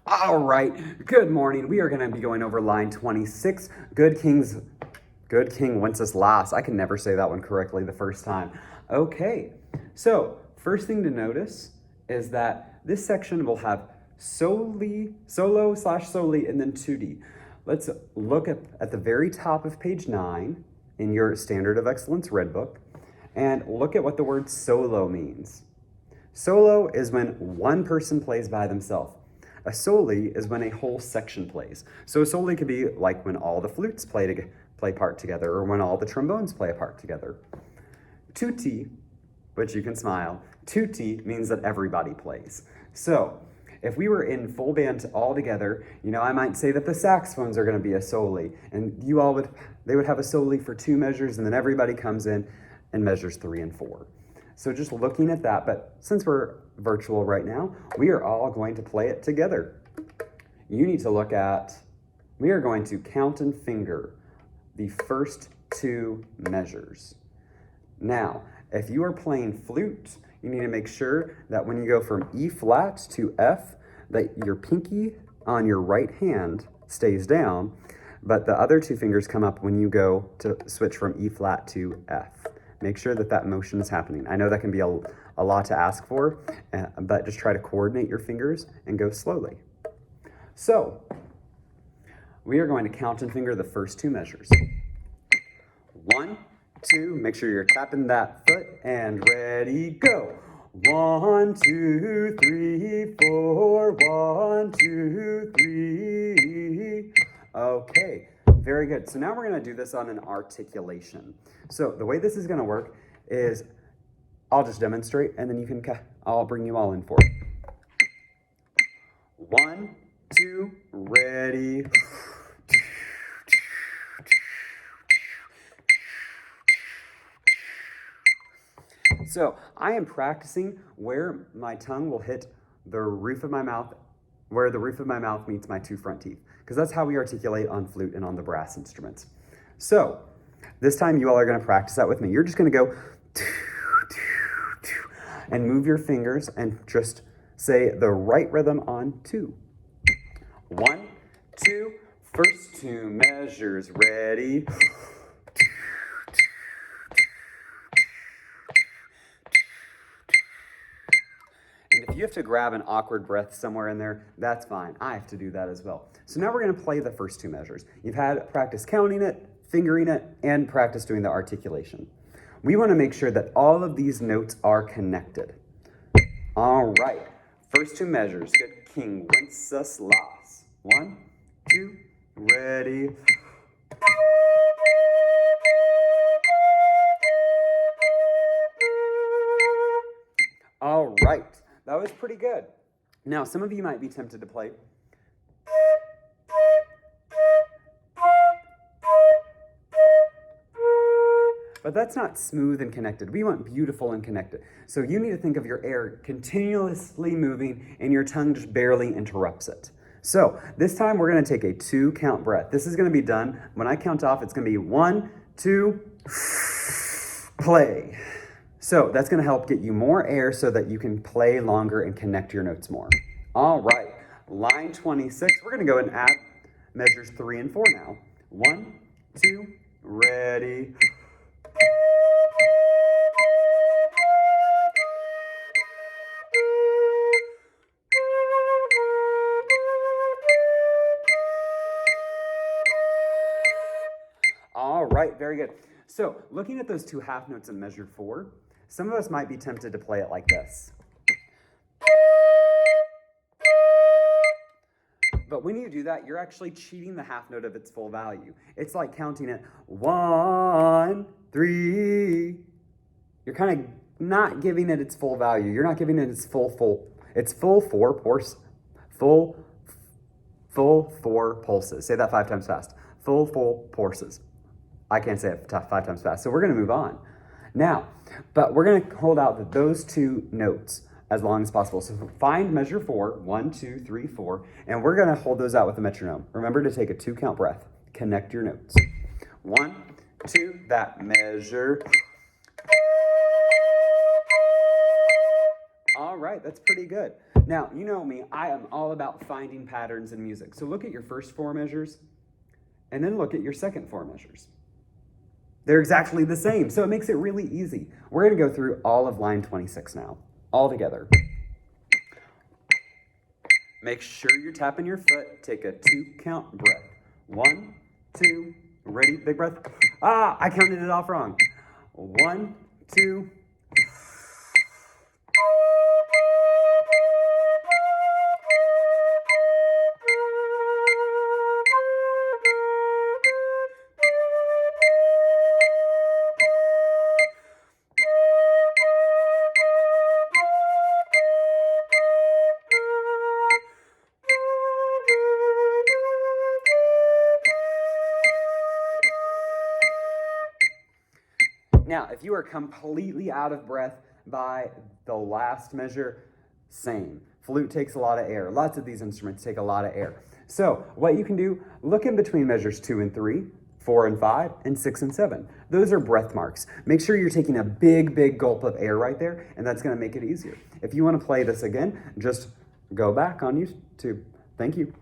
All right, good morning. We are going to be going over line 26. Good King Wenceslas. I can never say that one correctly the first time. Okay, so first thing to notice is that this section will have solo/soli, and then tutti. Let's look at the very top of page 9 in your Standard of Excellence Red Book and look at what the word solo means. Solo is when one person plays by themselves. A soli is when a whole section plays. So a soli could be like when all the flutes play part together, or when all the trombones play a part together. Tutti, which you can smile, tutti means that everybody plays. So if we were in full band all together, I might say that the saxophones are going to be a soli, and they would have a soli for 2 measures, and then everybody comes in and measures 3 and 4. So just looking at that, but since we're virtual right now, we are all going to play it together. You need to we are going to count and finger the first 2 measures. Now, if you are playing flute, you need to make sure that when you go from E flat to F, that your pinky on your right hand stays down, but the other 2 fingers come up when you go to switch from E flat to F. Make sure that motion is happening. I know that can be a lot to ask for, but just try to coordinate your fingers and go slowly. So, we are going to count and finger the first 2 measures. 1, 2, make sure you're tapping that foot, and ready, go. 1, 2, 3, 4, 1, 2, 3. Okay. Very good. So now we're going to do this on an articulation. So the way this is going to work is I'll just demonstrate, and then I'll bring you all in for it. 1, 2, ready. So I am practicing where my tongue will hit the roof of my mouth, where the roof of my mouth meets my 2 front teeth, because that's how we articulate on flute and on the brass instruments. So this time you all are going to practice that with me. You're just going to go and move your fingers and just say the right rhythm on 2. 1, 2, first 2 measures, ready. And if you have to grab an awkward breath somewhere in there, that's fine. I have to do that as well. So now we're going to play the first 2 measures. You've had practice counting it, fingering it, and practice doing the articulation. We want to make sure that all of these notes are connected. All right. First 2 measures. Good King Wenceslas. 1, 2, ready. All right. That was pretty good. Now, some of you might be tempted to play. But that's not smooth and connected. We want beautiful and connected. So you need to think of your air continuously moving and your tongue just barely interrupts it. So this time we're going to take a 2 count breath. This is going to be done. When I count off, it's going to be 1, 2, play. So that's going to help get you more air so that you can play longer and connect your notes more. All right, line 26. We're going to go and add measures 3 and 4 now. 1, 2, ready. All right, very good. So looking at those 2 half notes in measure 4, some of us might be tempted to play it like this. But when you do that, you're actually cheating the half note of its full value. It's like counting it 1, 3. You're kind of not giving it its full value. You're not giving it its full 4 pulses. Say that 5 times fast. Full pulses. I can't say it 5 times fast. So we're going to move on. Now, but we're going to hold out those 2 notes as long as possible. So find measure 4, 1, 2, 3, 4, and we're going to hold those out with a metronome. Remember to take a 2 count breath. Connect your notes. 1, 2, that measure. All right, that's pretty good. Now, you know me, I am all about finding patterns in music. So look at your first four measures, and then look at your second four measures. They're exactly the same, so it makes it really easy. We're going to go through all of line 26 now, all together. Make sure you're tapping your foot. Take a 2-count breath. 1, 2, ready, big breath. I counted it off wrong. 1, 2. Now, if you are completely out of breath by the last measure, same. Flute takes a lot of air. Lots of these instruments take a lot of air. So what you can do, look in between measures 2 and 3, 4 and 5, and 6 and 7. Those are breath marks. Make sure you're taking a big gulp of air right there, and that's going to make it easier. If you want to play this again, just go back on YouTube. Thank you.